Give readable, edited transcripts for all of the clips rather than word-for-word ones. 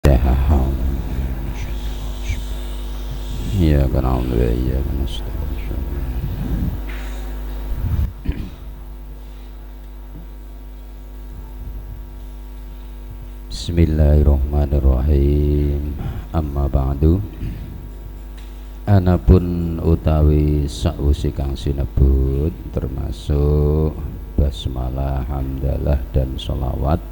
إياك نعبد وإياك نستعين. Bismillahirrahmanirrahim. Amma ba'du. Anapun utawi sakwise kang sinebut termasuk basmalah, hamdalah dan sholawat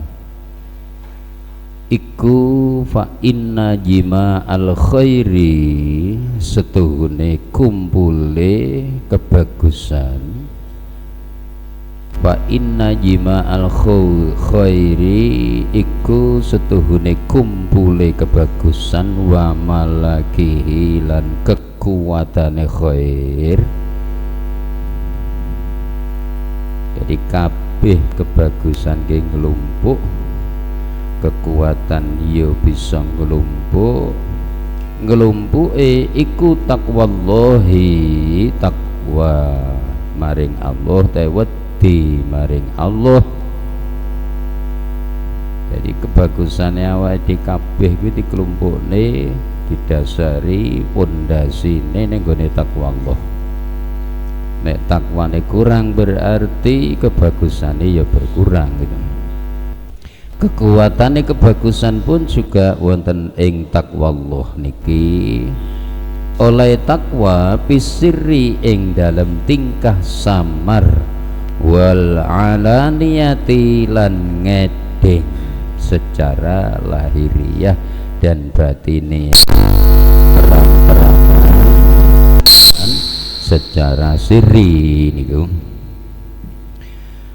iku fa inna jima al khairi setuhune kumpule kebagusan. Fa inna jima al khairi iku setuhune kumpule kebagusan wa malakihi lan kekuatane khair. Jadi kabeh kebagusan ki nglumpuk, kekuatan yo bisa ngelumpuke iku takwallahi, takwa maring Allah, tawati maring Allah. Jadi kebagusannya awake kabeh kuwi dikelumpukne didasari pondasine ning gone takwa Allah. Nek takwane kurang berarti kebagusane ya berkurang gitu. Kekuatane kebagusan pun juga wonten ing takwa Allah niki. Oleh takwa pisiri ing dalam tingkah samar wal alaniyati lan ngedeng secara lahiriah dan batiniah, perang-perangan secara sirri niku.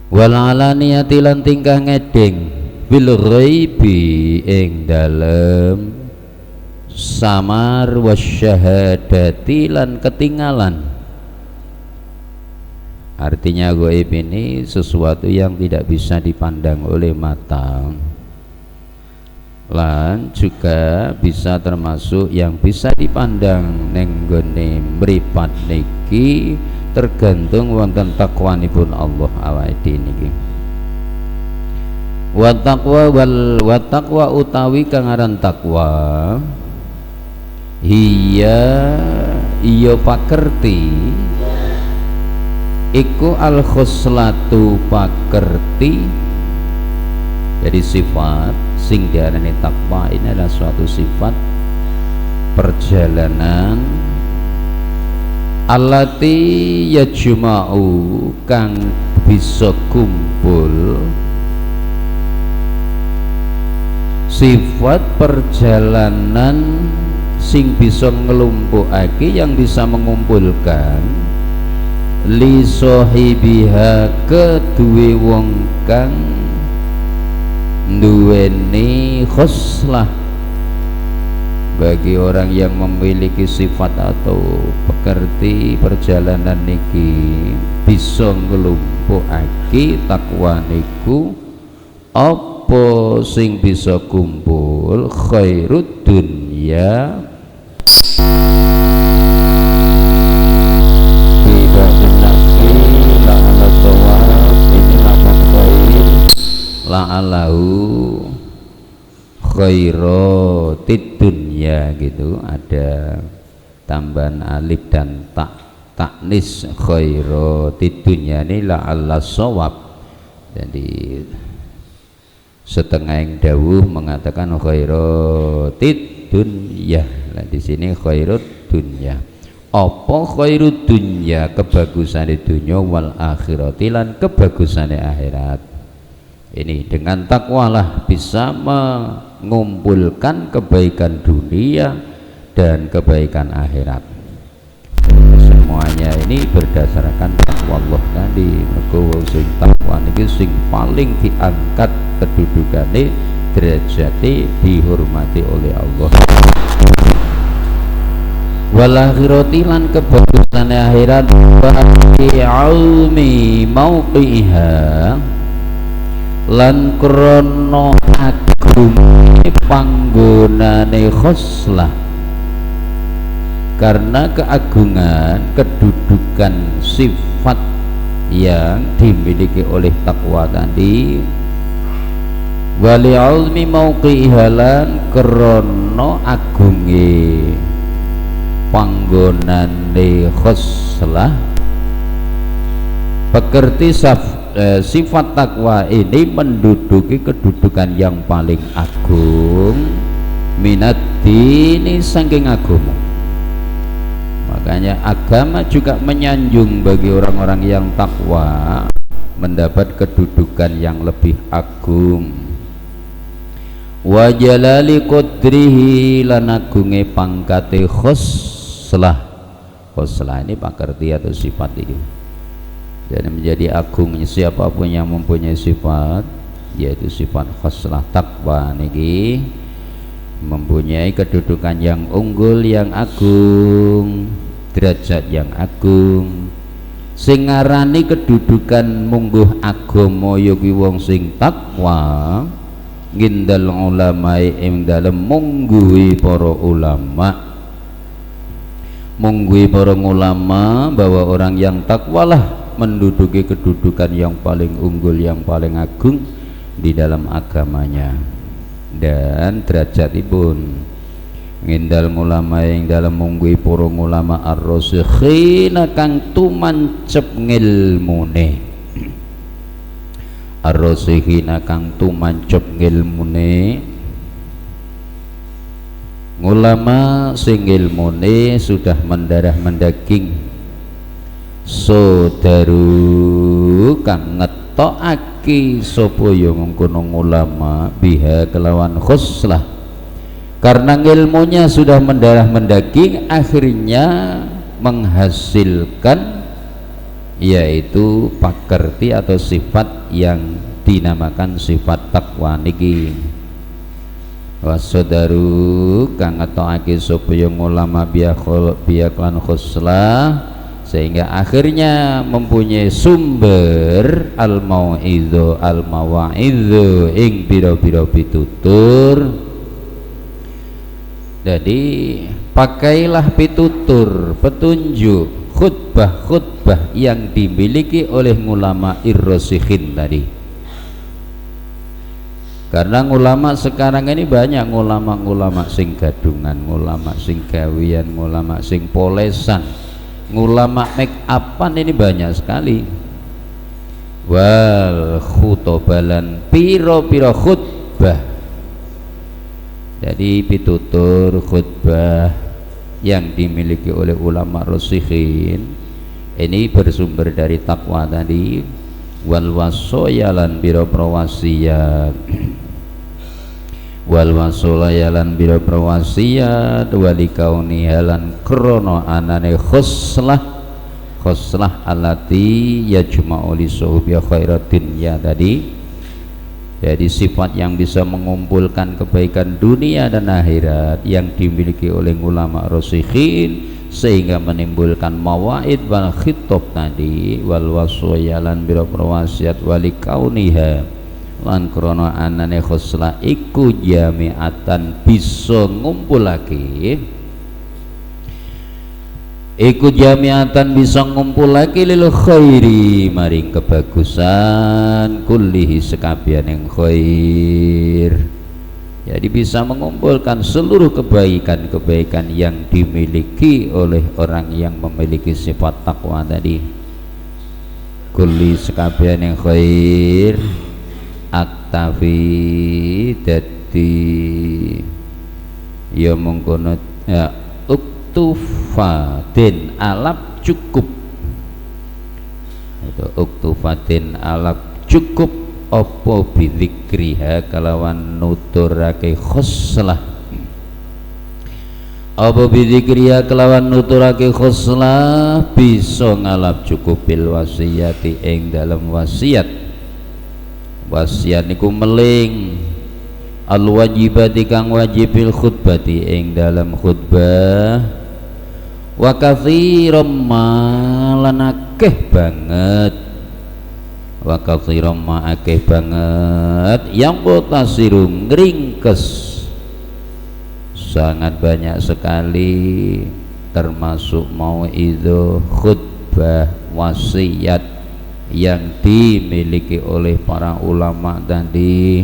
Wal alaniyati lan tingkah ngedeng bil ghaibi ing dalem samar wasyahadati lan ketinggalan. Artinya ghaib ini sesuatu yang tidak bisa dipandang oleh mata, lan juga bisa termasuk yang bisa dipandang ning gone mripat niki, tergantung wonten takwanipun Allah awake niki. Wa taqwa utawi kang aran takwa iya pakerti iku al khoslatu pakerti. Jadi sifat sing diarani takwa ini adalah suatu sifat perjalanan allati yajma'u kang bisa kumpul, sifat perjalanan sing bisa ngelumpukake, yang bisa mengumpulkan li sahibiha keduwe wong kang duweni khoslah. Bagi orang yang memiliki sifat atau pekerti perjalanan niki bisa ngelumpukake takwa niku apa sing bisa kumpul khairud dunya tidak dinaki la'ala sawab. Ini lafaz khair la'alahu khairatid dunya gitu, ada tambahan alif dan taknis khairatid dunya ini la'ala sawab. Jadi setengah yang dawuh mengatakan khairatid dunya. Nah di sini khairat dunya. Apa khairat dunya? Kebagusan di dunia wal akhirati lan kebagusan di akhirat. Ini dengan takwalah bisa mengumpulkan kebaikan dunia dan kebaikan akhirat. Semuanya ini berdasarkan takwa Allah tadi. Mergo sing takwa niki sing paling diangkat kedudukane, derajate dihormati oleh Allah. Wal akhirati lan kebagusane akhirat bagi aumi mauqiha lan krana agunge panggonane khoslah. Karena keagungan kedudukan sifat yang dimiliki oleh takwa tadi wali azmi mauqihalan krana agunge panggonane khoslah pekerti sifat takwa ini menduduki kedudukan yang paling agung minat dini saking agama. Makanya agama juga menyanjung bagi orang-orang yang takwa mendapat kedudukan yang lebih agung. Wa jalali qadrihi lan agunge pangkate khoslah. Khoslah ini pakerti atau sifat ini. Dan menjadi agungnya siapapun yang mempunyai sifat, yaitu sifat khoslah takwa niki mempunyai kedudukan yang unggul, yang agung, derajat yang agung. Sing ngarani kedudukan mungguh agama ya kuwi wong sing takwa ngindal ulama ing dalem mungguhi para ulama. Mungguhi para ulama bahwa orang yang takwalah menduduki kedudukan yang paling unggul, yang paling agung di dalam agamanya. Dan derajatipun ngindal ulama yang dalam mungguhi para ulama ar-rasikhina kang tumancep ngilmune, ar-rasikhina kang tumancep ngilmune, ulama sing ilmune sudah mendarah mendaging, sodaru kang ngetokake sapa ya mengkono ulama biha kelawan khoslah. Karena ilmunya sudah mendarah mendaging, akhirnya menghasilkan yaitu pakerti atau sifat yang dinamakan sifat takwa niki. Wasodaru kang ngetokake sapa ya ulama biaklan khoslah, sehingga akhirnya mempunyai sumber al-mau'idhu al-mawa'idhu ing biro-biro pitutur. Jadi pakailah pitutur, petunjuk, khutbah-khutbah yang dimiliki oleh ulama ir-rasikhin tadi. Karena ulama sekarang ini banyak ulama-ulama sing gadungan, ulama sing gawian, ulama sing polesan, ulama make upan ini banyak sekali. Wal khutobalan piro-piro khutbah. Jadi pitutur khutbah yang dimiliki oleh ulama rasikhin ini bersumber dari takwa tadi. Wal wasoyalan biro prawasiyat, wal wasoyalan biro prawasiyat walikauni halan krono anane khoslah, khoslah alati yajma'u li suhbiya khairatin ya tadi. Jadi sifat yang bisa mengumpulkan kebaikan dunia dan akhirat yang dimiliki oleh ulama rasikhin sehingga menimbulkan mawaid wal khitab tadi, wal wasyalan biro prawasiat walikauniha lan krana anane khoslah iku jami'atan bisa ngumpulake, iku jami'atan bisa ngumpulake lil khairi maring kebagusan kullihi sekabian yang khair. Jadi bisa mengumpulkan seluruh kebaikan-kebaikan yang dimiliki oleh orang yang memiliki sifat takwa tadi. Kulli sekabian yang khair aktafi dadi ya mengkono ya uktufatin alap cukup, itu uktufatin alap cukup opo bidzikriha kalawan nuturake khoslah, opo bidzikriha kalawan nuturake khoslah bisa ngalap cukup bil wasiyati ing dalam wasiat. Wasiat niku meling al wajibati kang wajibil khutbati ing dalam khutbah. Wa katsiran lan akeh banget, wa katsiran ma akeh banget yang mutasiru ngringkes, sangat banyak sekali termasuk mau'idhah, khutbah, wasiat yang dimiliki oleh para ulama tadi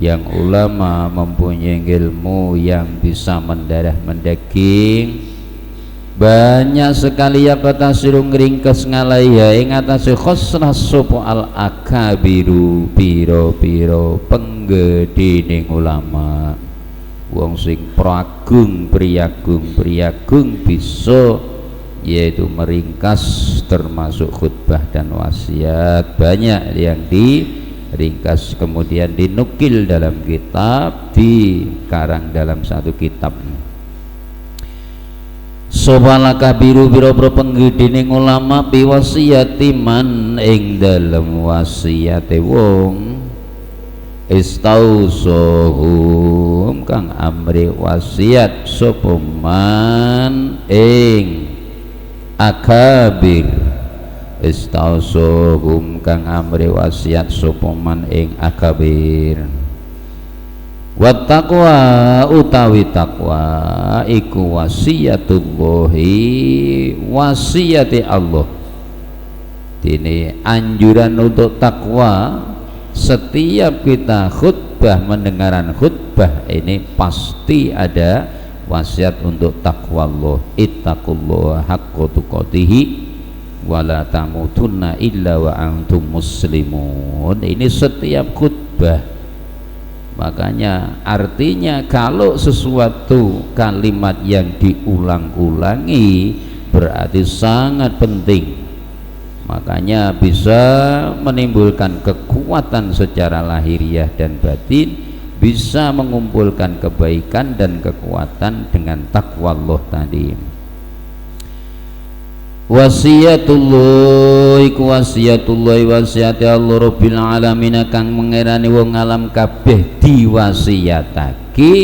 yang ulama mempunyai ilmu yang bisa mendarah mendaging. Banyak sekali ya kata sirung ringkes ngalaya ing atase khoslah sapa al akabiru piro-piro penggedhening ulama, wong sing pragung priyagung bisa yaitu meringkas termasuk khutbah dan wasiat. Banyak yang diringkas kemudian dinukil dalam kitab, dikarang dalam satu kitab. Sobala kabiru biro-biro penggedhening ulama biwasiyati man ing dalem wasiyate wong istausohum kang amri wasiat sapa man ing akabir, istausohum kang amri wasiat sapa man ing akabir. Wat taqwa utawi takwa iku wasiyatullahi wasiyati Allah. Ini anjuran untuk takwa. Setiap kita khutbah, mendengaran khutbah ini pasti ada wasiat untuk takwa Allah. Ittaqullaha haqqa tuqatih wala tamutunna illa wa antum muslimun. Ini setiap khutbah. Makanya artinya kalau sesuatu kalimat yang diulang-ulangi berarti sangat penting, makanya bisa menimbulkan kekuatan secara lahiriah dan batin, bisa mengumpulkan kebaikan dan kekuatan dengan takwa Allah tadi. Wasiyatullah iku wasiyatullah wasiyati Allah Rabbil alamin kang mengerani wong alam kabeh diwasiyatake.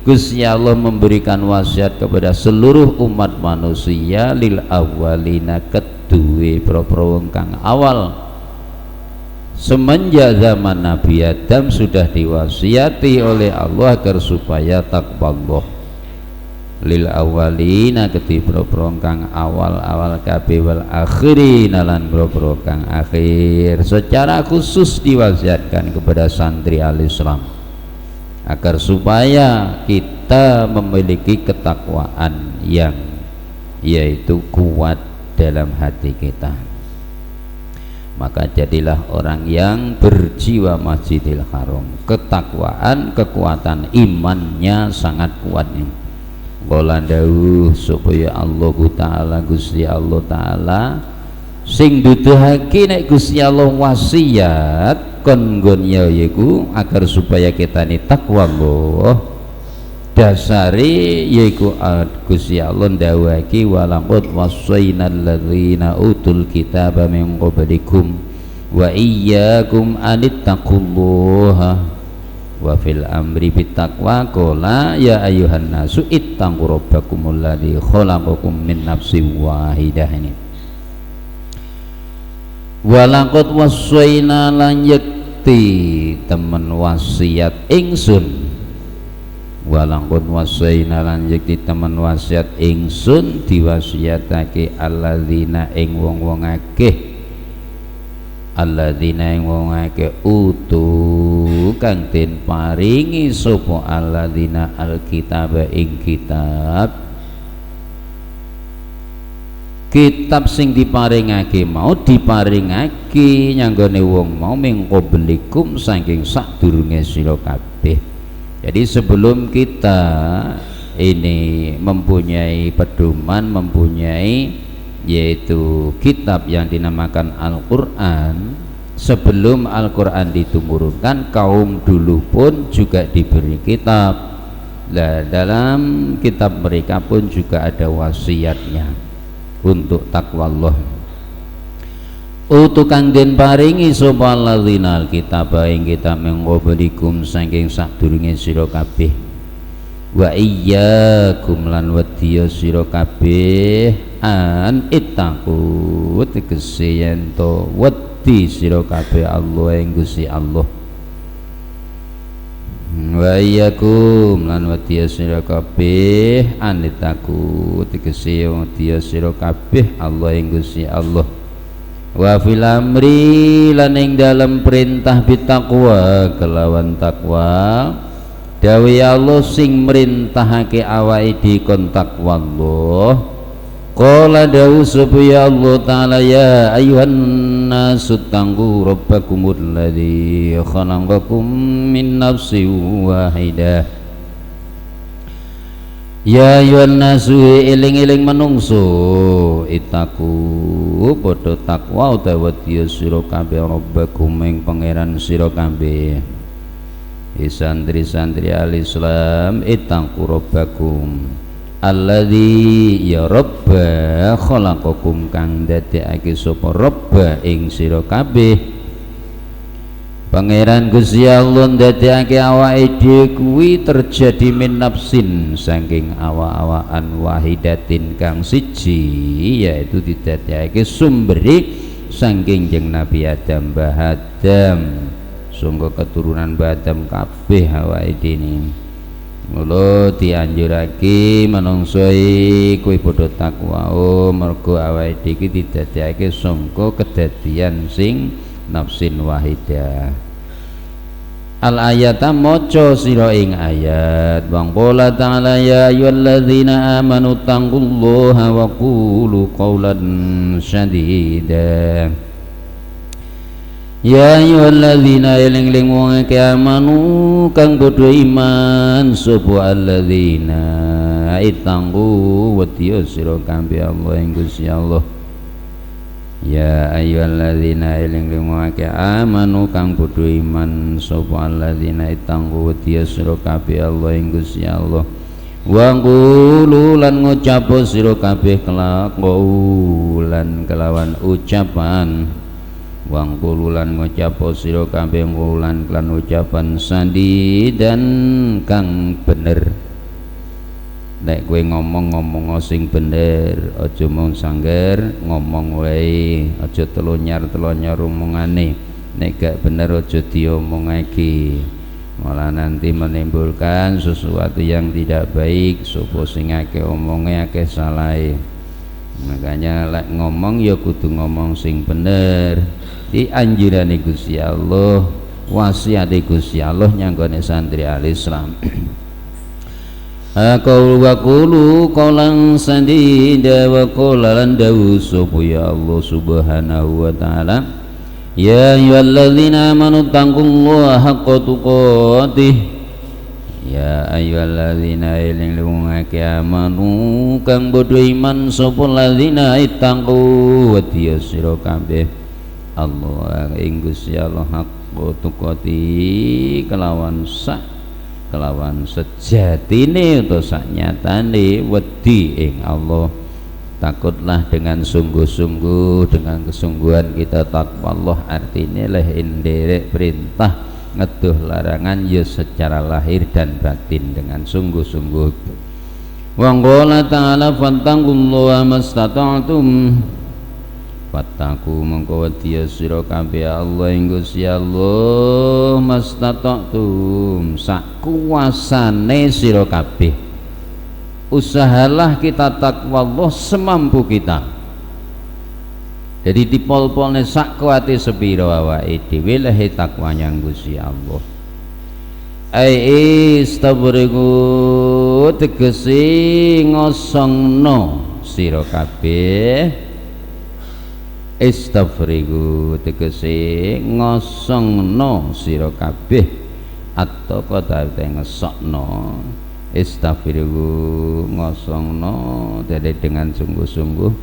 Gusti Allah memberikan wasiat kepada seluruh umat manusia lil awwalina kedue pro wong kang awal. Semenjak zaman Nabi Adam sudah diwasiati oleh Allah agar supaya takwa Allah lil awalina ketiba kang awal kabeh wal akhirin lan boro kang akhir. Secara khusus diwasiatkan kepada santri al-Islam agar supaya kita memiliki ketakwaan yang yaitu kuat dalam hati kita. Maka jadilah orang yang berjiwa Masjidil Haram. Ketakwaan, kekuatan imannya sangat kuat. Qala dawuh supaya Allah Ta'ala Gusti Allah Ta'ala sing duduhake nek Gusti Allah wasiat kon nggon yaiku agar supaya kita ni takwa Allah. Dasare yaiku Gusti Allah ndawuhake walaqad wasainal ladzina utul kitaba min qablikum wa iyyakum anittaqullaha wa fil amri bittaqwa qala ya ayyuhan nasu ittaqu rabbakumul ladzi khalaqakum min nafsin wahidah. Ini walaqad wasaina lan yakti temen wasiat ingsun, walaqad wasaina lan yakti temen wasiat ingsun diwasiatake alladzina ing wong-wong akeh, alladzina ing wong akeh utu kang den paringi sapa alladzina alkitab ing kitab sing diparingake mau diparingake nyanggone wong mau min qablikum saking sadurunge sira kabeh. Jadi sebelum kita ini mempunyai pedoman, mempunyai yaitu kitab yang dinamakan Al-Quran, sebelum Al-Quran diturunkan kaum dulu pun juga diberi kitab. Nah, dalam kitab mereka pun juga ada wasiatnya untuk takwa Allah. Utukang den paringi sapa alladzina alkitab ing kitab mengoblikum saking sadurunge sira kabeh wa iyyakum lan wedya sira kabeh an ittaqu tegese yen to wedi sira kabeh Allah ing Gusti Allah. Wa iyyakum lan wedi sira kabeh an ittaqu tegese wedi sira kabeh Allah ing Gusti Allah. wa fil amri lan ing dalem perintah bitaqwa kelawan takwa dawe Allah sing merintahake awake dikon takwa Allah qala dawu supaya Allah taala ya ayuhan nasu tanggu rabbakumul ladzi khalaqakum min nafsin wahidah ya ayuhan nasu eling-eling manungso itaku padha takwa utawa dia sira kabeh rabbakum ing pangeran sira kabeh santri-santri al-Islam itaku rabbakum alladzi ya rabba khalaqakum kang dadekake sapa rabba ing sira kabeh Pangeran Gusti Allah ndadekake awake dhewe kuwi terjadi min nafsin saking awak-awakan wahidatin kang siji yaitu didadekake sumbere saking jeng Nabi Adam Mbah Adam sangka keturunan Mbah Adam kabeh awake dene mula dianjurake manungsa kuwi padha takwa mergo awake dhewe didadekake sangka kedadian sing nafsin wahidah al ayata maca sira ing ayat wa qala ta'ala ya ayyuhalladzina amanu taqullaha wa qulu qawlan sadida ya ayyuhalladzina eling-eling wong akeh amanu kang padha iman sapa alladzina itanggu wedya sira kabeh Allah ing Gusti Allah ya ayyuhalladzina eling-eling wong akeh amanu kang padha iman sapa alladzina itanggu wedya sira kabeh Allah ing Gusti Allah wa qulu lan ngucap sira kabeh kelawan ucapan wang kululan ngucap sira kabeh ngulan lan ucapan sandi dan kang bener nek kowe ngomong sing bener aja mung sangger ngomong wae aja telonyar omongane nek gak bener aja diomongake malah nanti menimbulkan sesuatu yang tidak baik sapa sing akeh omonge akeh salahe makanya lek ngomong ya kudu ngomong sing bener di anjurane Gusti Allah wasiate Gusti Allah nyanggone santri al-Islam qaul wa qulu qaulan sadida wa qaulan dawu supaya Allah subhanahu wa ta'ala ya ayyuhalladzina amanu taqullaha haqqa tuqatih ya ayyuhalladzina ilingling amanu kang bodho iman sapa ladzina ittaqu wedya sira kabeh Allah ing Gusti Allah haqqa tuqati kelawan sejatine utawa saknyatane wedi ing Allah takutlah dengan sungguh-sungguh dengan kesungguhan kita takwa Allah artinya leh inderek perintah ngeduh larangan ya secara lahir dan batin dengan sungguh-sungguh wa qala ta'ala fattaqullaha mastata'tum fattaku mengko wedya sira kabeh Allah ing Gusti Allah mastata'tum sak kuasane sira kabeh usahalah kita takwa Allah semampu kita jadi dipol-polne sak kuwate sepira awake dhewe lehe takwa nyang Gusti Allah ai istabriku tegese ngosongno sira kabeh istabriku tegese ngosongno sira kabeh atau kota ngesokno istabriku ngosongno jadi dengan sungguh-sungguh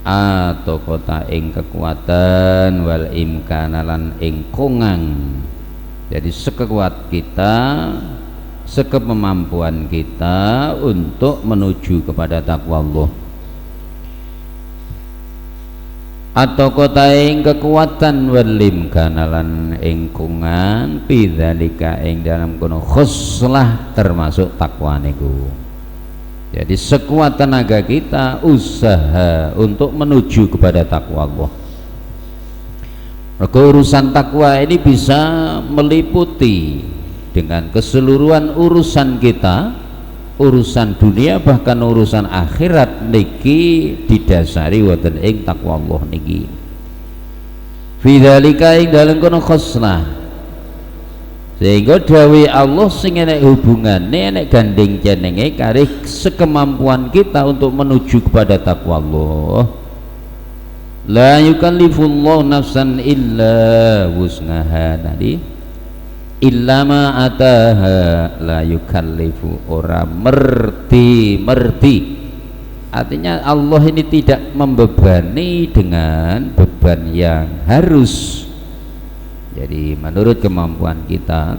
atau kota ing kekuatan wal imkanalan ing kongang jadi sekekuat kita sekemampuan kita untuk menuju kepada takwa Allah atau kota ing kekuatan wal imkanalan ing kongang bidzalika ing dalam kono khuslah termasuk takwa niku. Jadi sekuat tenaga kita usaha untuk menuju kepada takwa Allah. Maka urusan takwa ini bisa meliputi dengan keseluruhan urusan kita, urusan dunia bahkan urusan akhirat niki didasari wonten ing takwa Allah niki. fi dzalika ing dalem kono khoslah, sehingga dawuh Allah sing enek hubungane enek gandeng jenenge kari sekemampuan kita untuk menuju kepada takwa Allah. La yukallifullahu nafsan illa wus'aha, tadi illa ma ataha la yukallifu, ora merti, artinya Allah ini tidak membebani dengan beban yang harus. Jadi menurut kemampuan kita,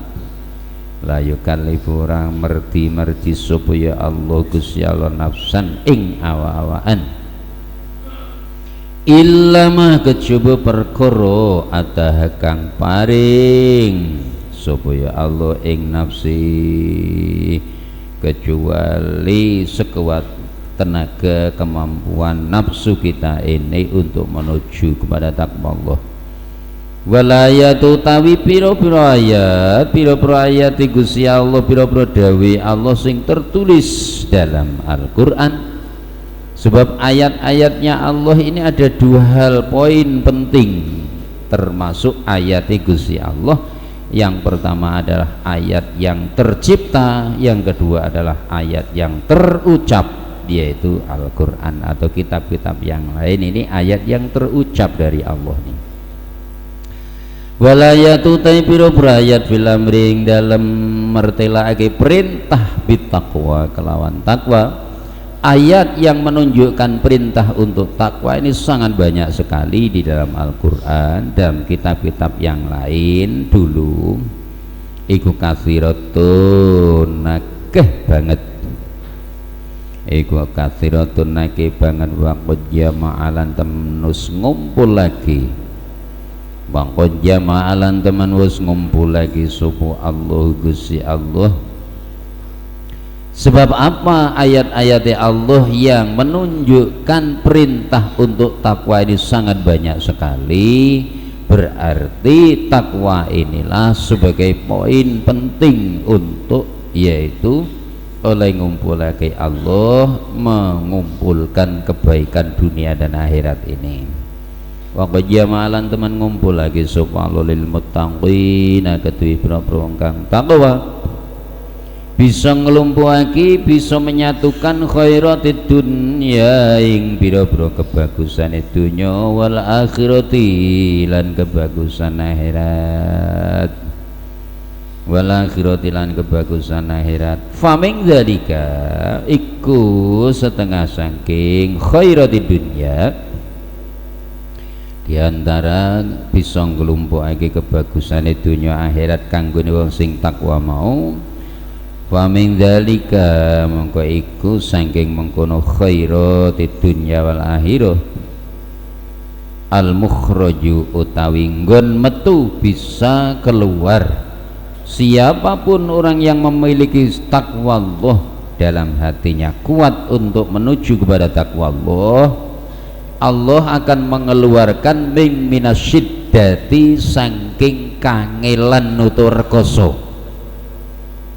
la yukallifu, orang merti supaya Allah Gusti Allah nafsan ing awa-awaan, illa ma kejaba perkara ataha kang paring supaya Allah ing nafsi, kecuali sekuat tenaga kemampuan nafsu kita ini untuk menuju kepada takwa Allah. Walayatu tawi piro-piro ayat Gusti Allah, piro-piro dawuh Allah sing tertulis dalam Al-Qur'an. Sebab ayat-ayatnya Allah ini ada dua hal poin penting termasuk ayat Gusti Allah. Yang pertama adalah ayat yang tercipta, yang kedua adalah ayat yang terucap, yaitu Al-Quran atau kitab-kitab yang lain. Ini ayat yang terucap dari Allah nih. Walayatu taibiro berayat film ring dalam mertelaake perintah bittaqwa kelawan takwa. Ayat yang menunjukkan perintah untuk takwa ini sangat banyak sekali di dalam Al-Quran dan kitab-kitab yang lain dulu. Iku kathiratun nakeh banget, iku kathiratun nakeh banget. Waqad jama'alan temenus ngumpul lagi, waqad jama'alan temen wis ngumpul lagi subuh Allah Gusti Allah. Sebab apa? Ayat-ayat Allah yang menunjukkan perintah untuk takwa ini sangat banyak sekali. Berarti takwa inilah sebagai poin penting untuk, yaitu oleh ngumpulake Allah mengumpulkan kebaikan dunia dan akhirat ini. Wa qad jama'alan teman ngumpul lagi subhanallah lil muttaqin, kedue pro-pro kang takwa bisa ngelumpuhake, bisa menyatukan khairatid dunya ing pira-pira kebagusan dunya wal akhirati lan kebagusan akhirat, wal akhirati lan kebagusan akhirat. Faming dzalika iku setengah saking khairatid dunya, di antara bisa nglumpuhake kebagusan dunya akhirat kanggone wong sing takwa mau. Wa min dzalika mongko iku saking mengkono khairatid dunya wal akhirah al mukhraju utawi nggon metu, bisa keluar siapapun orang yang memiliki takwa Allah dalam hatinya, kuat untuk menuju kepada takwa Allah. Allah akan mengeluarkan min minasyiddati saking kangelan nutur rekoso.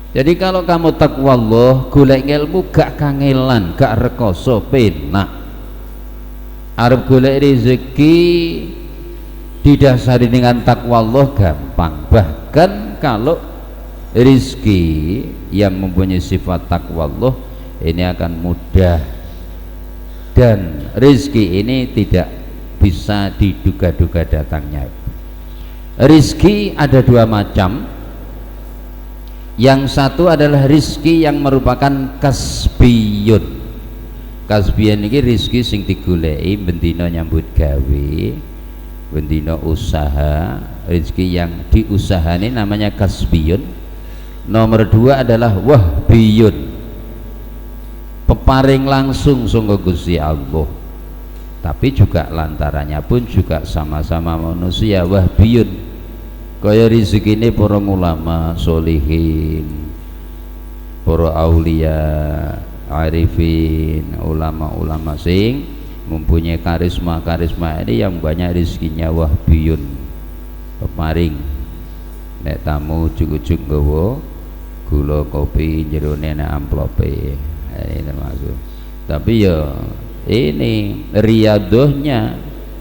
Jadi kalau kamu takwa Allah, golek ilmu gak kangelan, gak rekoso, penak. Arep golek rezeki didasari dengan takwa Allah gampang. Bahkan kalau rezeki yang mempunyai sifat takwa Allah ini akan mudah, dan rezeki ini tidak bisa diduga-duga datangnya. Rezeki ada dua macam. Yang satu adalah rizki yang merupakan kasbiyun. Kasbiyun ini rizki sing digoleki bendino nyambut gawe, bendino usaha. Rizki yang diusahani namanya kasbiyun. Nomor dua adalah wahbiyun, peparing langsung sungguh Gusti Allah. Tapi juga lantarannya pun juga sama-sama manusia, wahbiyun. Kaya rezeki ini para ulama solihin, para aulia, arifin, ulama-ulama sing mempunyai karisma ini yang banyak rezekinya wahbiyun, peparing. Nek tamu ujug-ujug nggawa gula kopi jerone nek amplope, ini termasuk. Tapi ya ini riadohnya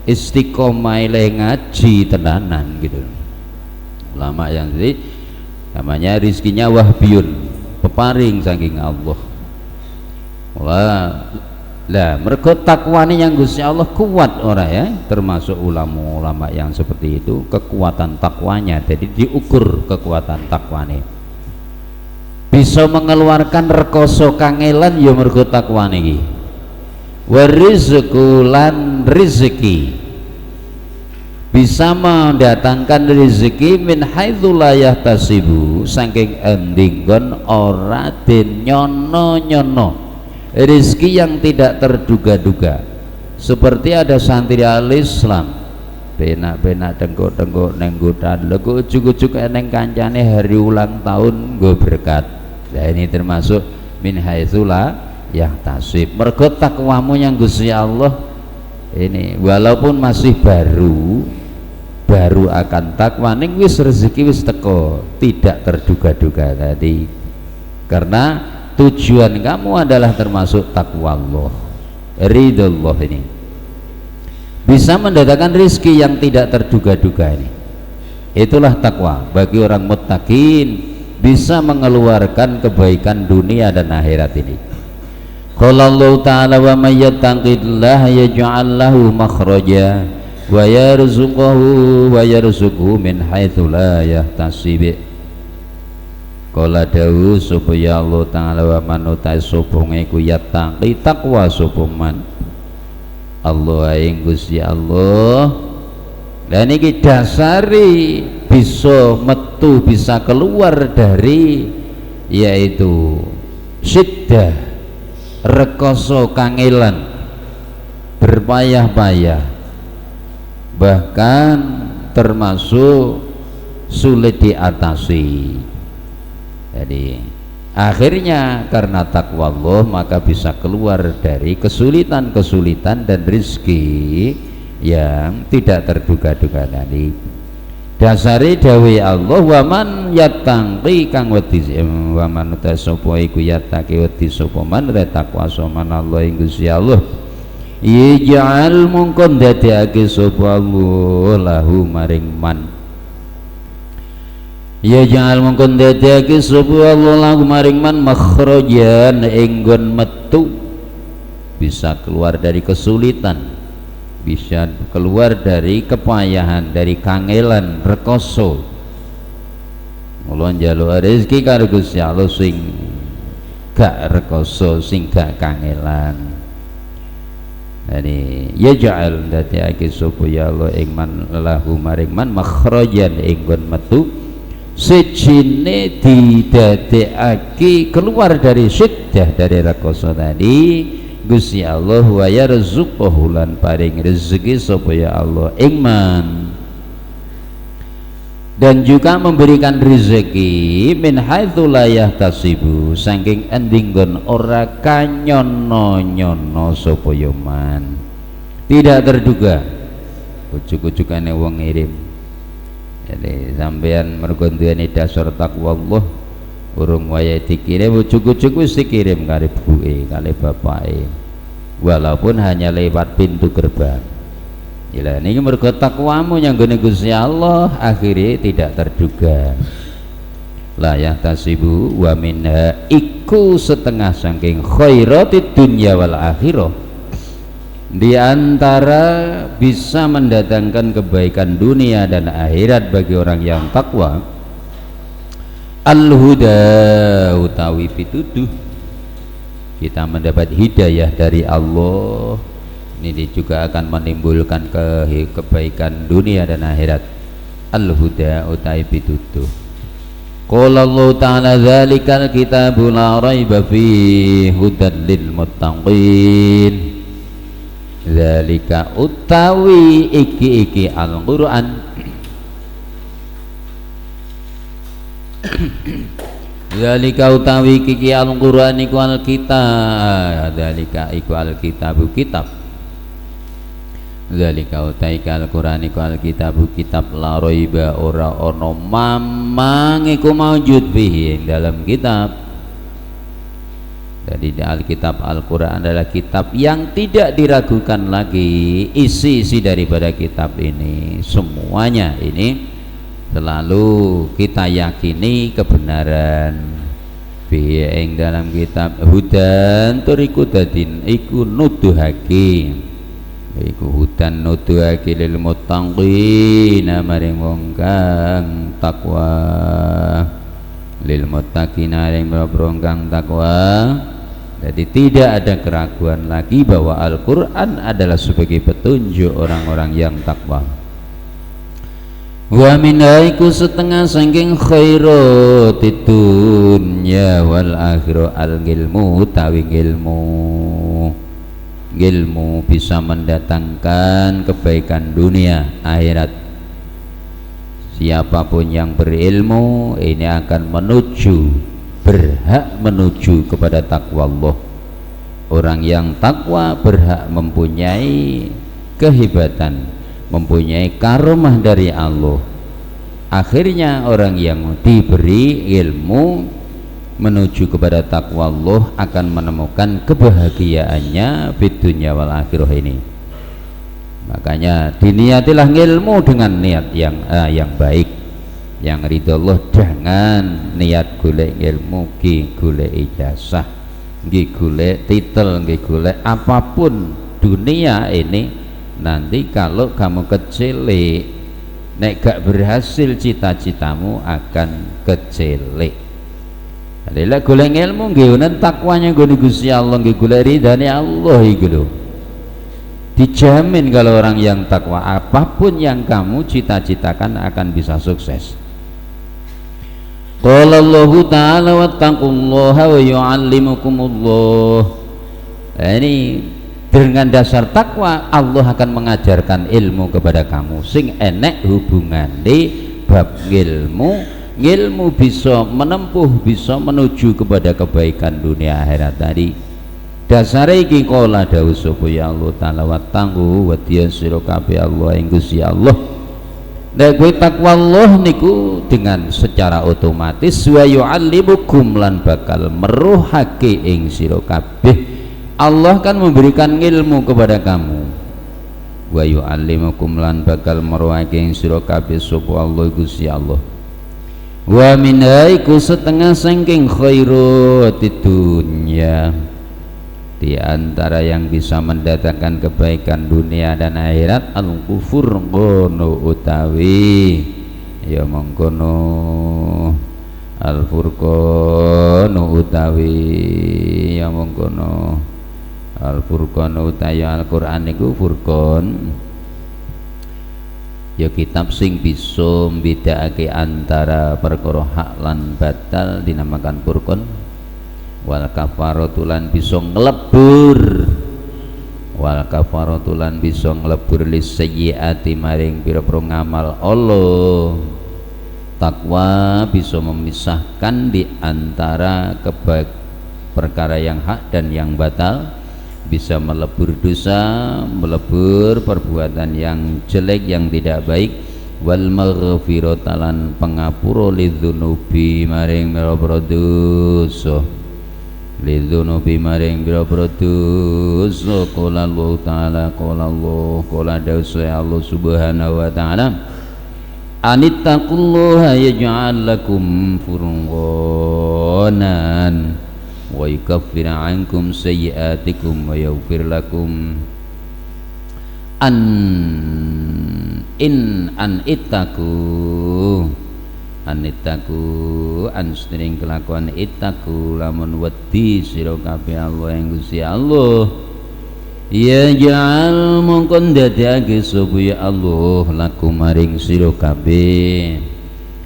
istiqomah le ngaji tenanan gitu. Ulama yang jadi namanya rizkinya wahbiyun, peparing saking Allah. Lah mergo takwane yang Gusti Allah kuat ora ya, termasuk ulama-ulama yang seperti itu kekuatan takwanya, jadi diukur kekuatan takwane. Bisa mengeluarkan rekoso kangelan ya mergo takwane iki. Warizqu lan rezeki, bisa mendatangkan rezeki min haitsu la yahtasibu, saking endinggon ora den nyono-nyono. Rezeki yang tidak terduga-duga, seperti ada santri al-Islam benak-benak dengkuk-dengkuk neng gudan lego ujuk-ujuk eneng kancane hari ulang tahun nggo berkat. Nah ini termasuk min haitsu la yahtasib, mergo takwamu yang Gusti Allah ini walaupun masih baru akan takwa ning wis rezeki wis teko, tidak terduga-duga tadi, karena tujuan kamu adalah termasuk takwa Allah, ridho Allah. Ini bisa mendatangkan rezeki yang tidak terduga-duga, ini itulah takwa bagi orang muttaqin, bisa mengeluarkan kebaikan dunia dan akhirat ini. Qala Allah Ta'ala wa may yattaqillaha yaj'al lahu makhraja wa yarzuquhu min haitsu la yahtasib. Kala dawuh supaya Allah Ta'ala wa man utai sopone ku yattaqi takwa sopoman Allah ing Gusti Allah. Dan iki dasari bisa metu, bisa keluar dari yaitu syiddah, rekoso kangelan, berpayah-payah, bahkan termasuk sulit diatasi. Jadi akhirnya karena takwa Allah maka bisa keluar dari kesulitan-kesulitan dan rezeki yang tidak terduga-duga tadi. Dasari dawuh Allah wa man yattaqi kang wedi wa man tasapa iku yattaqi wedi sapa man takwa soman Allah ing Gusti Allah yaj'al mungkon dadekake sapa Allah lahu maring man, ya jangan mungkin dadekake sapa Allah lahu maring man makhrajan enggon metu, bisa keluar dari kesulitan, bisa keluar dari kepayahan, dari kangelan rekoso. Mula njaluk rezeki karo Gusti Allah sing gak rekoso, sing gak kangelan. Jadi ya ja'al dadekake sapa ya Allah ing man lahu maring man makhrajan enggon metu, sejine didadekake keluar dari syiddah, dari rekoso tadi Gusti Allah, wa yarzuquhu lan paring rezeki sapa ya Allah ingman, dan juga memberikan rezeki min haitsu la yahtasibu, saking endinggon ora kanyono-nyono sapa ya man, tidak terduga. Ujuk-ujukane wong ngirim. Jadi sampean mergo duweni dasar takwa Allah, urung wayahe dikirim ujug-ujug wis dikirim kali ibuke kali bapake, walaupun hanya lewat pintu gerbang. Gila niki mergo takwamu nyanggone Gusti Allah akhirnya tidak terduga. La yahtasibu wa minha iku setengah saking khairatid dunya wal akhirah, di antara bisa mendatangkan kebaikan dunia dan akhirat bagi orang yang takwa, al-huda utawi pituduh, kita mendapat hidayah dari Allah. Ini juga akan menimbulkan kebaikan dunia dan akhirat. Al-huda utawi pituduh. Qala Allah Ta'ala dzalikal kitabu la raiba fihi hudan lil muttaqin. Dzalika utawi iki Al-Qur'an Dzalika utawi iki Al-Qur'an iku al-kitab, dzalika iku al-kitabu kitab, dzalika utawi Al-Qur'an iku al-kitabu kitab la raiba ora ana mamang iku maujud fihi dalam kitab. Jadi Alkitab Al-Quran adalah kitab yang tidak diragukan lagi isi-isi daripada kitab ini. Semuanya ini selalu kita yakini kebenaran. Fi ing dalam kitab hudan turiku dadin iku nuduhake, iku hudan nuduhake lil muttaqina maring wong kang takwa, lil muttaqina maring wong kang takwa. Jadi tidak ada keraguan lagi bahwa Al-Quran adalah sebagai petunjuk orang-orang yang takwa. Wa minaiku setengah saking khairatid dunya wal akhirah al ilmu tawi ilmu bisa mendatangkan kebaikan dunia akhirat. Siapapun yang berilmu ini akan berhak menuju kepada takwa Allah. Orang yang takwa berhak mempunyai kehebatan, mempunyai karomah dari Allah. Akhirnya orang yang diberi ilmu menuju kepada takwa Allah akan menemukan kebahagiaannya di dunia wal akhirah ini. Makanya diniatilah ilmu dengan niat yang baik, yang ridho Allah. Jangan niat golek ilmu ki golek ijazah, ki golek titel, ki golek apapun dunia ini. Nanti kalau kamu kecilik, nek gak berhasil cita-citamu akan kecilik. Jadi lek golek ilmu nggih wonten takwanya nggo Gusti Allah, nggih golek ridane Allah iku lho. Dijamin kalau orang yang takwa apapun yang kamu cita-citakan akan bisa sukses. Qala Allah Ta'ala wattaqullaha wa yu'allimukumullah. Ini dengan dasar takwa Allah akan mengajarkan ilmu kepada kamu sing enek hubungane bab ilmu bisa menempuh, bisa menuju kepada kebaikan dunia akhirat tadi. Dasar iki kala dawuh sapa ya Allah Ta'ala wattaqu wa tiyasiru kabeh Allah ing Gusti Allah. Nek kowe takwa Allah niku dengan secara otomatis wa yu'allimukum lan bakal meruhake ing sira kabeh. Allah kan memberikan ilmu kepada kamu. Wa yu'allimukum lan bakal meruhake ing sira kabeh sapa Allah Gusti Allah. Wa minaiku setengah saking khairatid dunya, di antara yang bisa mendatangkan kebaikan dunia dan akhirat al-kufur ngono utawi ya mengkono al-furqan utawi ya mengkono al-furqan utawi Al-Qur'an niku furqan ya kitab sing bisa mbedakake antara perkara hak lan batal dinamakan furqan. Wal kafaratulan bisa nglebur, wal kafaratulan bisa nglebur lis sayyiati maring pira-pira ngamal Allah. Takwa bisa memisahkan di antara perkara yang hak dan yang batal, bisa melebur dosa, melebur perbuatan yang jelek yang tidak baik. Wal maghfiratalan pangapura lidzunubi maring pira-pira dosa, lidzunubi maring pira-pira dosa. Qala Allah Ta'ala qala dawuh Allah Subhanahu wa Ta'ala anittaqullaha yaj'al lakum furqanan wa yukaffir 'ankum sayyi'atikum wa yaghfir lakum an sering kelakuan itaku lamun wedi sira kabeh Allah yang Gusti Allah ya ja'al mongkon dadake sapa ya Allah lakum maring sira kabeh,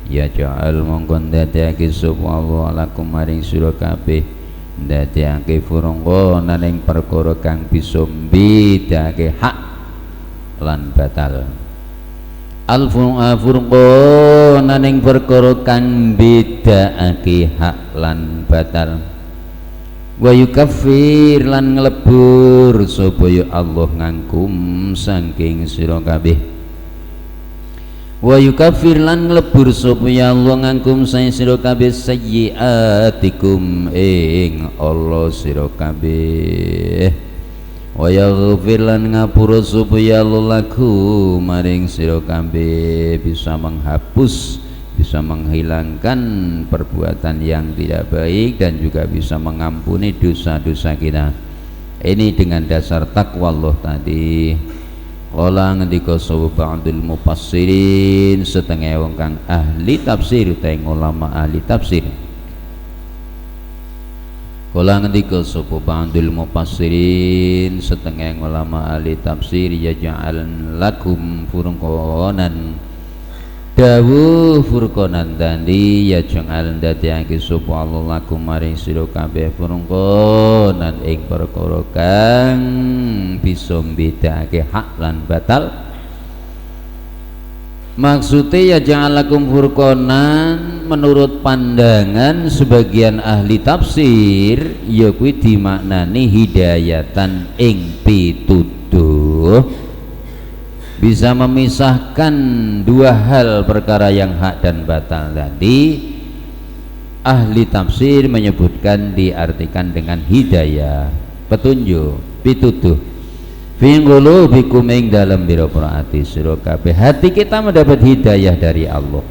ya ja'al mongkon dadake sapa Allah lakum maring sira kabeh dadake furqanan ing perkara kang bisa mbedakake hak lan batal. Al-furqanan ing perkara kang bedakake hak lan batal. Wa yukaffir lan nglebur sapa ya Allah ngangkum saking sira kabeh wa yukaffir lan nglebur sapa ya Allah ngangkum sae sira kabeh sayyiatikum ing Allah sira kabeh wa yaghfir lan ngapura sapa ya Allah laku maring sira kabeh, bisa menghapus, bisa menghilangkan perbuatan yang tidak baik dan juga bisa mengampuni dosa-dosa kita. Ini dengan dasar takwa Allah tadi. Kala ngendika sapa ba'dul mufassirin, setengah wong kang ahli tafsir teng ulama ahli tafsir. Kala ngendika sapa ba'dul mufassirin, setengah ulama ahli tafsir, ya ja'al lakum furqanan, dawuh furqanan tadi ya ja'al ndadekake sapa Allah lakum maring sira kabeh furqanan ing perkara kang bisa mbedakake hak lan batal. Maksudnya ya ja'alakum furqanan menurut pandangan sebagian ahli tafsir ya kuwi dimaknani hidayatan ing pituduh, bisa memisahkan dua hal perkara yang hak dan batal tadi. Ahli tafsir menyebutkan diartikan dengan hidayah, petunjuk, pituduh. Fi qulubikum ing dalam biro-biro hati sira kabeh, hati kita mendapat hidayah dari Allah.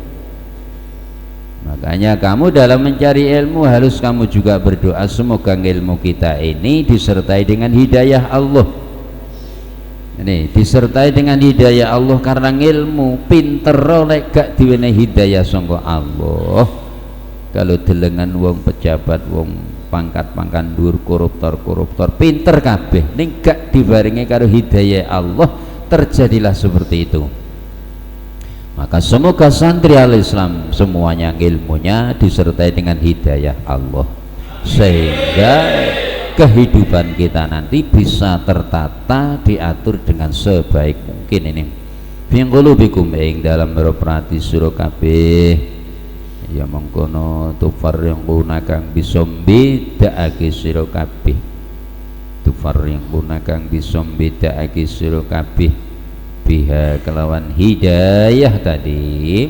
Makanya kamu dalam mencari ilmu harus kamu juga berdoa semoga ilmu kita ini disertai dengan hidayah Allah. Ini disertai dengan hidayah Allah, karena ilmu pinter oleh gak diwenehi hidayah sangka Allah. Kalau delengan wong pejabat, wong pangkat-pangkat dhuwur, koruptor pinter kabeh ning gak dibarengi karo hidayah Allah, terjadilah seperti itu. Maka semoga santri al-Islam semuanya ilmunya disertai dengan hidayah Allah, sehingga kehidupan kita nanti bisa tertata, diatur dengan sebaik mungkin. Ini fi qulubikum ing dalam meroprati sira kabeh ya mengkono tufarriquna kang bisa mbedakake sira kabeh, tufarriquna kang bisa mbedakake sira kabeh biha kelawan hidayah tadi.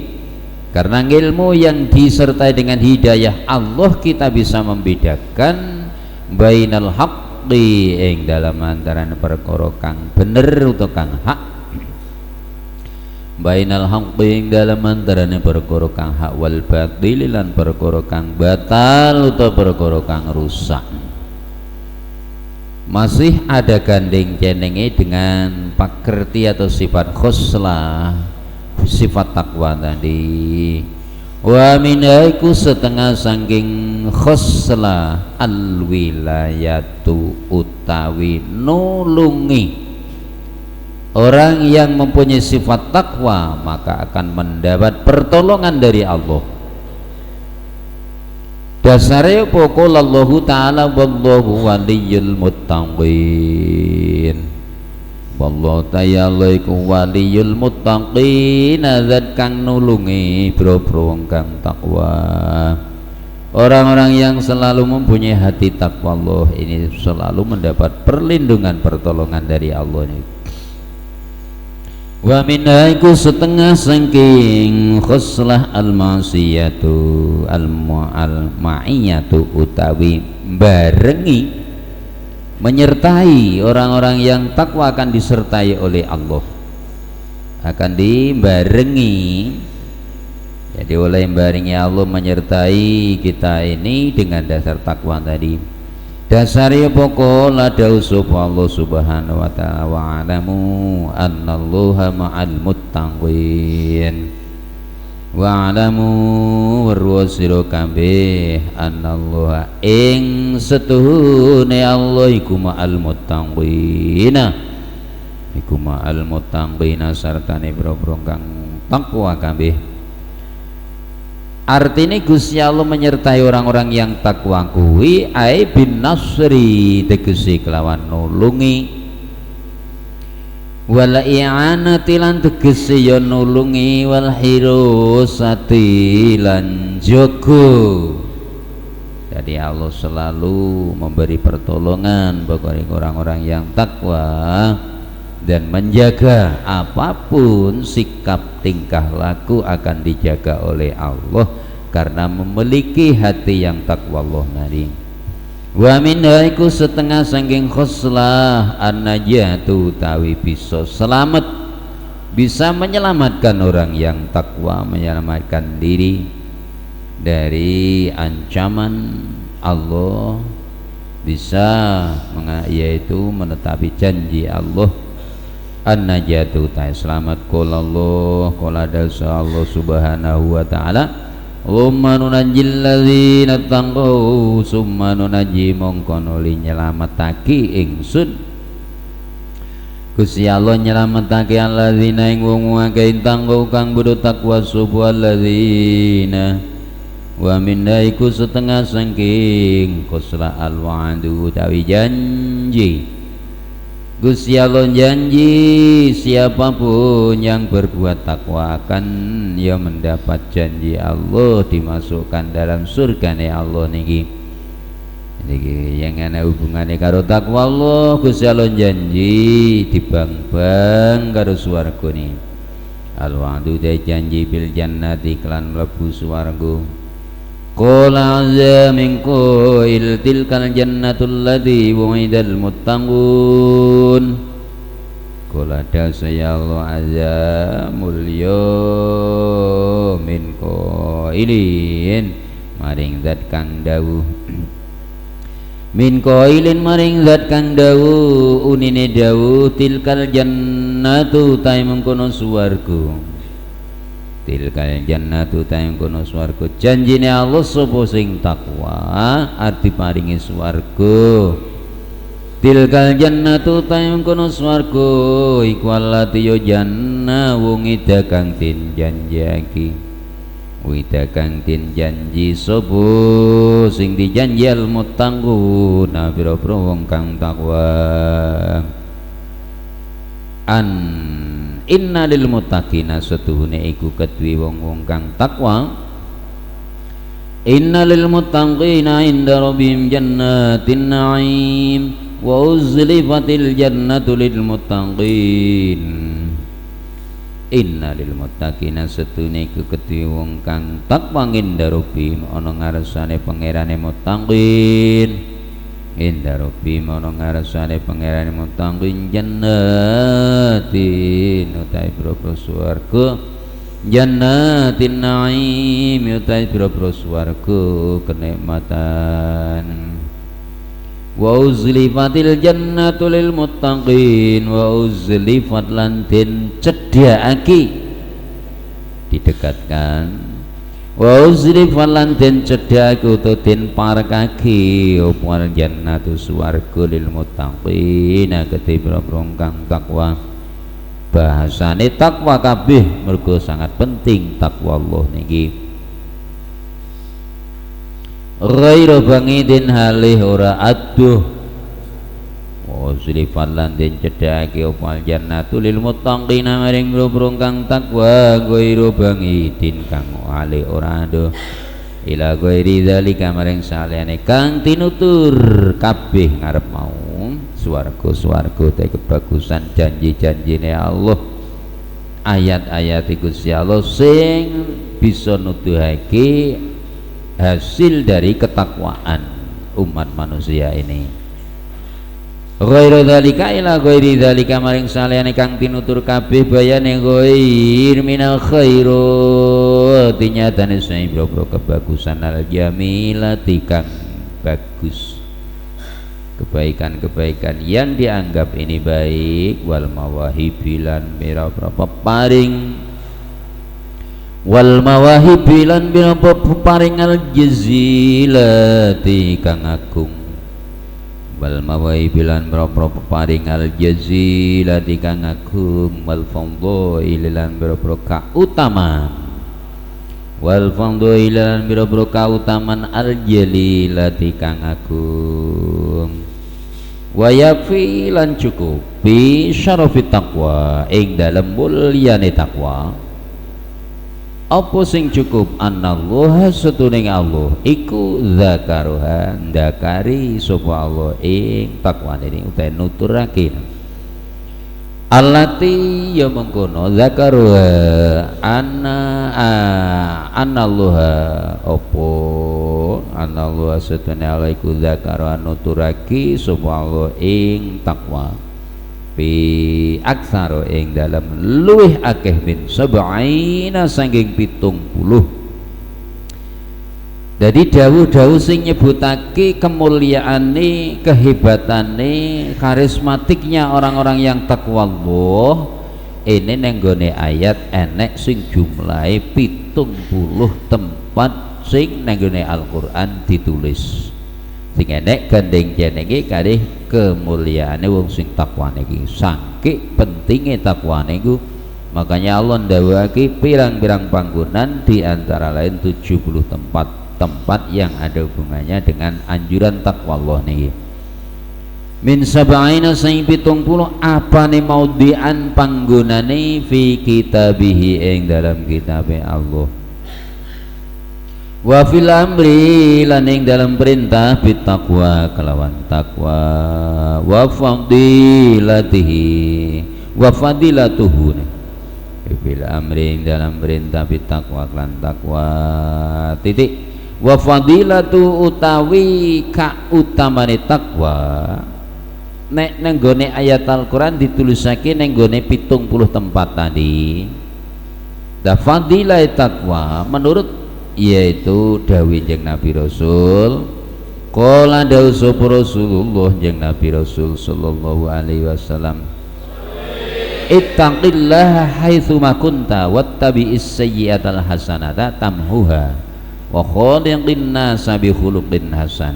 Karena ilmu yang disertai dengan hidayah Allah, kita bisa membedakan bainal haqqi ing dalam antarané perkara kang bener utawa kang hak, bainal haqqi ing dalam antarané perkara kang hak, wal batil lan perkara kang batal utawa perkara kang rusak. Masih ada gandeng cenenge dengan pakerti atau sifat khoslah, sifat takwa tadi. Wa minaiku setengah sangking khoslah al-wilayatu utawi nulungi. Orang yang mempunyai sifat takwa maka akan mendapat pertolongan dari Allah. Dasarnya pokok Allah Ta'ala wallahu waliyul muttaqin, wallahu ta'ala iku waliyul muttaqin, zat kang nulungi boro-boro kang takwa. Orang-orang yang selalu mempunyai hati takwa Allah ini selalu mendapat perlindungan, pertolongan dari Allah ini. Wa minaiku setengah saking khoslah al-ma'siyatu al-ma'iyatu utawi barengi, menyertai orang-orang yang takwa akan disertai oleh Allah, akan dibarengi. Jadi oleh barengi Allah menyertai kita ini dengan dasar takwa tadi. Dasarnya pokok lada sapa Allah subhanahu wa ta'ala wa alamu annallaha ma'al muttaqin, wa alamu warwasiro kabeh annallaha ing setuhune Allah iku ma'al muttaqina, iku ma'al muttaqina sartane boro-boro kang takwa kabeh. Artinya Gusti Allah menyertai orang-orang yang takwa kuwi ai bin nasri, tegese kelawan nulungi, wal i'anati lan tegese ya nulungi, wal hirusati lan jaga. Jadi Allah selalu memberi pertolongan bagi orang-orang yang takwa, dan menjaga apapun sikap tingkah laku akan dijaga oleh Allah karena memiliki hati yang takwa Allah nari. Wa minha iku setengah saking khoslah an-najatu tawi bisa selamat, bisa menyelamatkan orang yang takwa, menyelamatkan diri dari ancaman Allah, bisa yaitu menetapi janji Allah. An-najatu ta selamat qala Allah qala dasa Allah subhanahu wa ta'ala Allahumma nunajjil ladzina taqaw summa nunajji mongko nuli nyelametake ingsun Gusti Allah nyelametake alladzina ing wong akeh taqaw kang bodho takwa subhal ladzina wa minna iku setengah saking kusla al-wa'du tawi janji Gusti Allah janji siapapun yang berbuat takwa akan ya mendapat janji Allah, dimasukkan dalam surganya Allah niki. Niki yang ana hubungannya karo takwa Allah, Gusti Allah janji dibang-bang karo swarga ni. Al-wa'du de janji bil jannati klan mlebu swarga. Qala azza min qail tilkal jannatul ladzi wu'idal muttaqun. Qala dasa ya Allah azza mulya min qailin maring zat kang dawuh min qailin maring zat kang dawuh unine dawuh tilkal jannatu ta'i mengkono swarga tilkal jannatu tayang kono swarga janjine Allah sapa sing takwa arti paringi swarga tilkal jannatu tayang kono swarga iku allati yo janna wong ida kang den janjaki wida kang den janji sapa sing dijanji al muttaquna pira-pira wong kang takwa Inna lil muttaqina setuhune iku kedue wong-wong kang takwa Inna lil muttaqina inda rabbihim jannatin na'im wa uzlifatil jannatu lil muttaqin Inna lil muttaqina setuhune iku kedue wong kang takwa inda rabbihim ana ngarsane pangerane muttaqin Inda Rabbi mono ngarsane pangerane muttaqin jannatin utai boro swarga jannatin naim utai boro swarga kenikmatan wa uzlifatil jannatu lil muttaqin wa uzlifat lan den cedhakake didekatkan wa uzlifat lan den cedhake utawa den parekake apa jannatu swarga lil muttaqin kedhe pira-pira kang takwa bahasane takwa kabeh mergo sangat penting takwa Allah niki ghairu bangidin halih ora aduh wa uzlifat lan den cedhake apa jannatu lil muttaqin maring pira-pira kang takwa ghairu bangidin kang ale ora ado ila ghairi zalika maring saliyane kang tinutur kabeh ngarep mau swarga-swarga te kebagusan janji-janjine Allah ayat-ayat Gusti Allah sing bisa nuduhake hasil dari ketakwaan umat manusia ini ghairu dzalika ila ghairi dzalika maring saliyane kang tinutur kabeh bayane ghair minal khairat nyatane sae boro kebagusan al jamilati kang bagus kebaikan-kebaikan yang dianggap ini baik wal mawahibilan pira-pira peparing wal mawahibilan pira-pira peparing al jazilati kang agung wal mawaibilan boro-boro peparing al jazilati kang agung wal fadhailan boro-boro kautamaan wal fadhailan boro-boro kautamaan al jalilati kang agung wa yafi lan cukupi syarafit taqwa ing dalem mulyane takwa apa sing cukup anallaha setuning Allah iku zakaruha ndakari sapa Allah ing takwane ini utahe nuturake allati ya mengkono zakaru anallaha opo anallaha setune alaiku zakaru anuturaki subhanallah ing takwa bi aksaro ing dalam luwih akeh min sab'ina sanging 70. Jadi dawuh-dawuh sing nyebutake kemuliaane, kehebatane, karismatiknya orang-orang yang takwa Allah ini nenggone ayat enek sing jumlahe 70 tempat sing nenggone Al-Qur'an ditulis. Sing enek gandeng jenenge kalih kemuliaane wong sing takwa niki. Saking pentinge takwa niku makanya Allah ndawuhake pirang-pirang panggonan di antara lain 70 tempat yang ada hubungannya dengan anjuran takwa Allah niki. Min sab'ina sing 70 apane maudhi'an panggonane fi kitabihi ing dalam kitabe Allah. Wa fil amri lan ing dalam perintah bitaqwa kelawan takwa wa fadilatihi wa fadilatuhu fil amri ing dalam perintah bitaqwa lan takwa titik wa fadilatu utawi ka utamane takwa nek nenggone ayat Al-Qur'an ditulisake nenggone 70 tempat tadi. Da fadilah takwa menurut yaitu dawuh jeung Nabi Rasul qala dawuh sapa Rasulullah jeung Nabi Rasul sallallahu alaihi wasallam ittaqillaha haitsu ma kunta wattabi'is sayyi'atal hasanata tamhuha wa khaliqin nasa bi khuluqin hasan.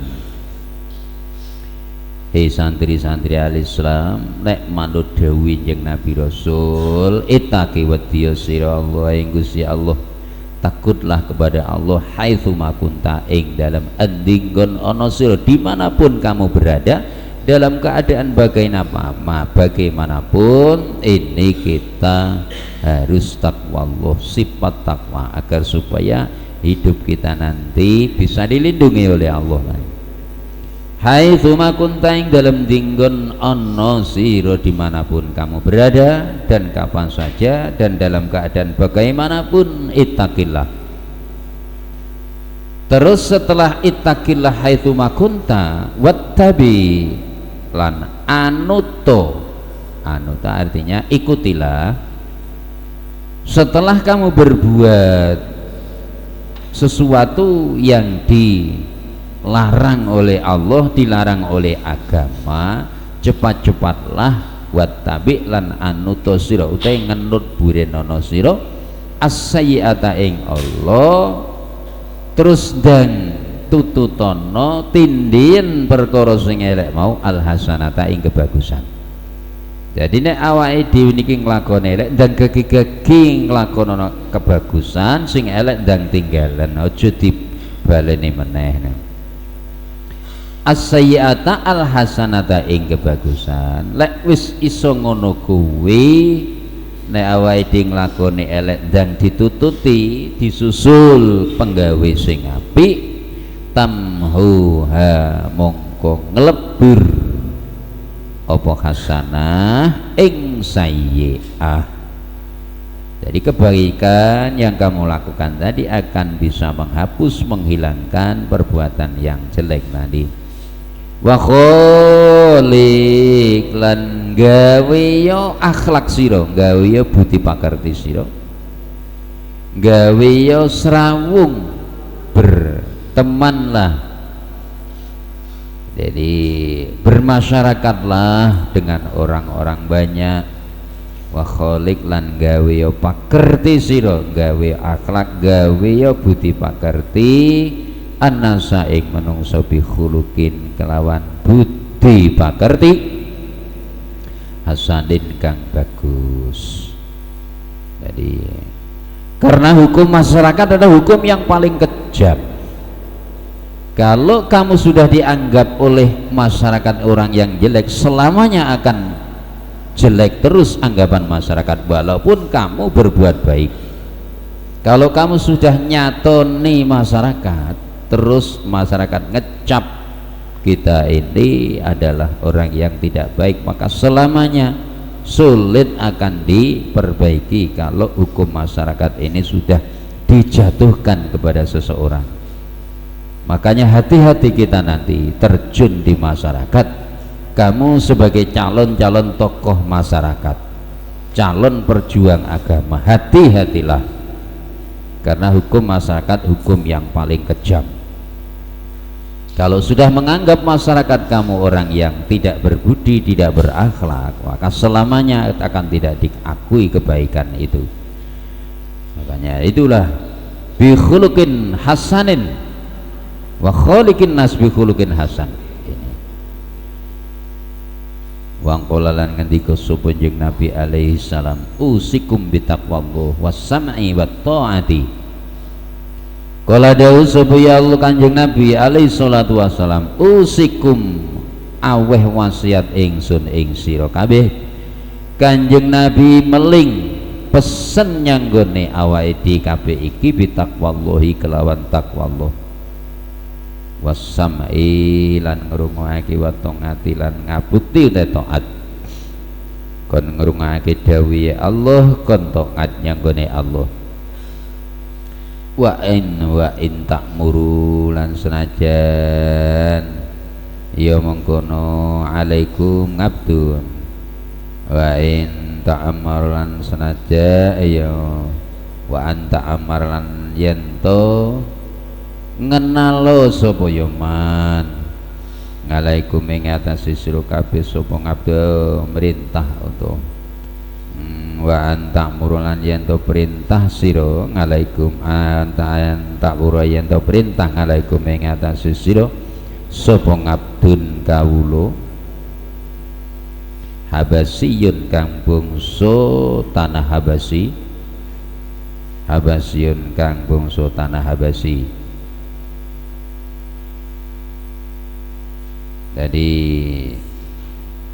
Hei santri-santri al-Islam nek manut dawuh jeung Nabi Rasul ittaqi wadiya sira Allah ing Gusti Allah takutlah kepada Allah haitsu ma kunta ing dalam endinggon ana sira dimanapun kamu berada dalam keadaan bagaimanapun ini kita harus takwa Allah sifat takwa agar supaya hidup kita nanti bisa dilindungi oleh Allah. Haitsu ma kunta ing dalam dinggon ana sira dimanapun kamu berada dan kapan saja dan dalam keadaan bagaimanapun ittaqillah. Terus setelah ittaqillah haitsu ma kunta wattabi lan anuto artinya ikutilah. Setelah kamu berbuat sesuatu yang dilarang oleh Allah, dilarang oleh agama, cepat-cepatlah wattabi lan anuto sira utahe ngenut burenono sira as-sayyi'ata ing Allah terus dan tututono tindin perkara sing elek mau al-hasanata ing kebagusan. Jadi nek awake dhewe niki nglakoni elek ndang gegi-gegi nglakonono kebagusan sing elek ndang tinggalan aja dibaleni meneh. As-sayyi'ata al-hasanata ing kebagusan. Lek wis iso ngono kuwi nek awake dhewe nglakoni elek ndang ditututi disusul penggawe sing apik tamhuha mongko nglebur apa hasanah ing sayyi'ah. Jadi kebaikan yang kamu lakukan tadi akan bisa menghapus menghilangkan perbuatan yang jelek tadi. Wa kholiq lan gawe yo akhlak sira, gawe yo budi pakerti sira, gawe yo srawung bertemanlah. Jadi bermasyarakatlah dengan orang-orang banyak. Wa kholiq lan gawe yo pakerti sira, gawe akhlak, gawe yo budi pakerti annasa ing manungsa bi khuluqin kelawan budi pakerti hasanin kang bagus. Jadi karena hukum masyarakat adalah hukum yang paling kejam. Kalau kamu sudah dianggap oleh masyarakat orang yang jelek, selamanya akan jelek terus anggapan masyarakat walaupun kamu berbuat baik. Kalau kamu sudah nyatoni masyarakat, terus masyarakat ngecap kita ini adalah orang yang tidak baik, maka selamanya sulit akan diperbaiki kalau hukum masyarakat ini sudah dijatuhkan kepada seseorang. Makanya hati-hati kita nanti terjun di masyarakat. Kamu sebagai calon-calon tokoh masyarakat, calon perjuang agama, hati-hatilah, karena hukum masyarakat hukum yang paling kejam. Kalau sudah menganggap masyarakat kamu orang yang tidak berbudi, tidak berakhlak, maka selamanya akan tidak diakui kebaikan itu. Makanya itulah bi khuluqin hasanin wa khaliqin nas bi khuluqin hasan. Ini wa qala lan ngendika sapa jeneng Nabi alaihi salam, usikum bi taqwallah was sam'i wat taati. Kala dawuh sapa ya Allah Kanjeng Nabi alaihi salatu wassalam, usikum aweh wasiat ingsun ing sira kabeh. Kanjeng Nabi meling pesen nyanggone awake dhewe kabeh iki bitaqwallahi kelawan taqwallah, wasam'i lan ngrungokake wa taati lan ngabukti taat. Kon ngrungokake dawuhe Allah, kon taat nyanggone Allah. Wa in ta'muru lan senajan ya mengkono alaikum ngabdun, wa in ta'amar lan senaja ya wa anta amar lan yento ngenalo sapa ya man ngalaikum ing atase sira kabeh sapa ngabdu merintah untuk wa anta murulan yanto perintah sira ngalaikum anta muru yanto perintah ngalaikum ing atase sira sapa ngabdun kawula habasiyun kang bangsa tanah habasi, habasiyun kang bangsa tanah habasi. Jadi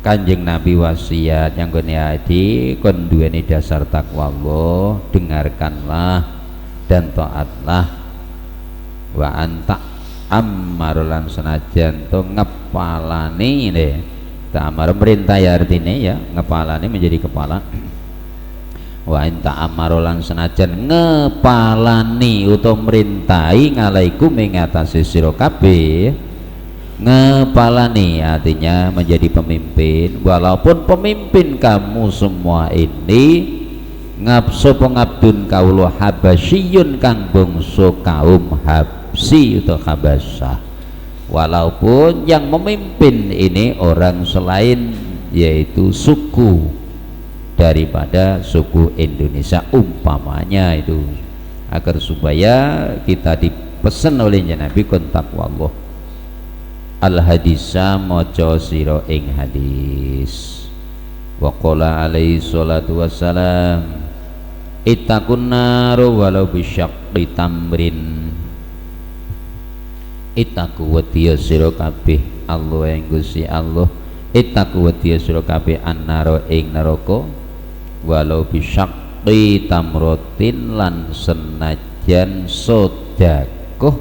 Kanjeng Nabi wasiat yang kene adi kon duweni dasar takwa Allah, dengarkanlah dan taatlah. Wa anta ammarulan senajan to ngepalani ne. Ta'amar merintah ya artinya ya, ngepalani menjadi kepala. Wa anta ammarulan senajan ngepalani utawa merintahi ngalaikum ing atase sira kabeh. Ngepalani artinya menjadi pemimpin, walaupun pemimpin kamu semua ini ngabso pengabdun kaulo habasyun kang bangsa kaum habsi atau habasah, walaupun yang memimpin ini orang selain yaitu suku daripada suku Indonesia umpamanya itu, agar supaya kita dipesan oleh Nabi kontak wallah al hadisa maca sira ing hadis. Wa qala alaihi salatu wassalam ittaqun nar walau bisyaqqi tamrin. Ittaqu wadiya sira kabeh Allah ing Gusti Allah, ittaqu wadiya sira kabeh annara ing neraka walau bisyaqqi tamrotin lan senajan sedekah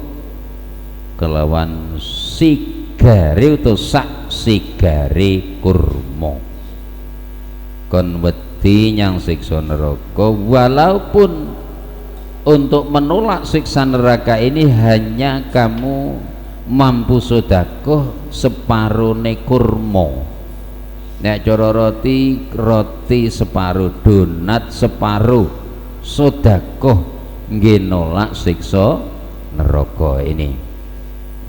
kelawan sigare utawa sak sigare kurma. Kon wedi nyang siksa neraka, walaupun untuk menolak siksa neraka ini hanya kamu mampu sedekah separone kurma. Nek cara roti separuh, donat separuh, sedekah nggih nolak siksa neraka ini.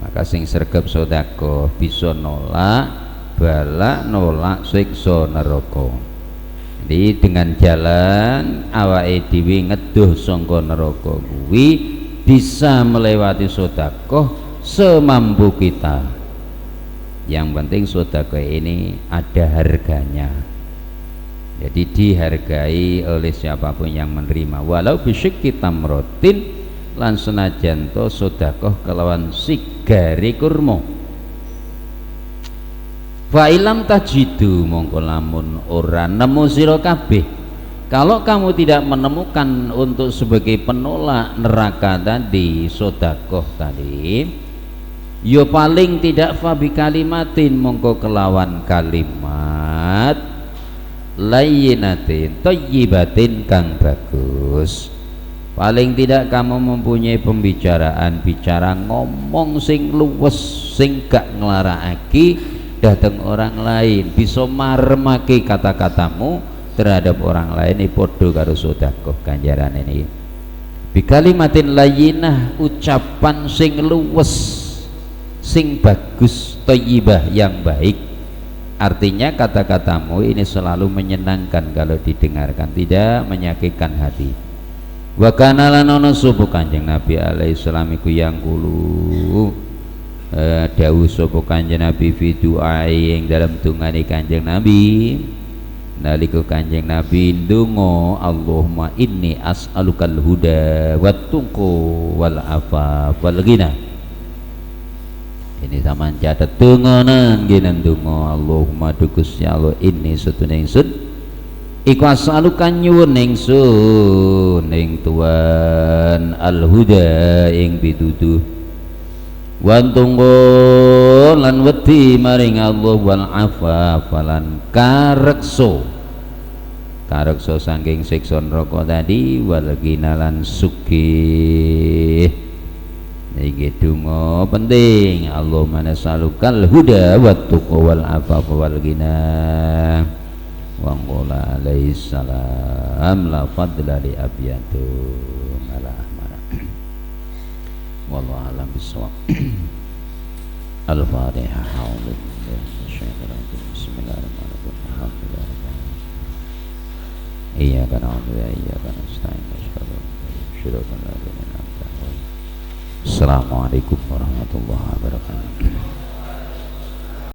Maka sing sregep sedekah bisa nolak bala, nolak siksa neraka. Jadi dengan jalan awake dhewe ngeduh sangka neraka kuwi bisa melewati sedekah semampu kita. Yang penting sedekah ini ada harganya. Jadi dihargai oleh siapapun yang menerima, walau bisyikki tamrotin lan senajan to sedekah kelawan sigare kurma. Fa ilam tajidu mongko lamun ora nemu sira kabeh, kalau kamu tidak menemukan untuk sebagai penolak neraka tadi sedekah tadi, yo paling tidak fa bi kalimatin mongko kelawan kalimat layyinatin thayyibatin kang bagus. Paling tidak kamu mempunyai pembicaraan, bicara ngomong sing luwes, sing gak nglarakake dateng orang lain, bisa maremake kata-katamu terhadap orang lain. Ini podo karo sedekah ganjaran ini. Bikalimatin layyinah, ucapan sing luwes, sing bagus, thayyibah yang baik. Artinya kata-katamu ini selalu menyenangkan kalau didengarkan, tidak menyakitkan hati. Wa kana lana sapa Kanjeng Nabi alaihi salam iku yang kulu dawuh sapa Kanjeng Nabi fi du'ai ing dalam tungane Kanjeng Nabi nalika Kanjeng Nabi ndonga Allahumma inni as'alukal huda wat tuqu wal afaf wal ghina. Ini zaman catet tunganan ginen donga Allahumma dugus ya Allah inni setune ingsun iku as'alukan nyuwun ingsun ing Tuhan al-huda ing pituduh wan tunggu lan wedi maring Allah wal afaf lan kareksa saking siksa neraka tadi wal ginalan sugih. Iki donga penting. Allahumma nas'alukal huda wat tuqa wal afaf wal ghina. Wa qala alaihi salam la fadla li abyatu ala ahmara. Wallahu a'lam bissawab. Al-Fatihah. Iyyaka na'budu wa iyyaka nasta'in. Assalamualaikum warahmatullahi wabarakatuh.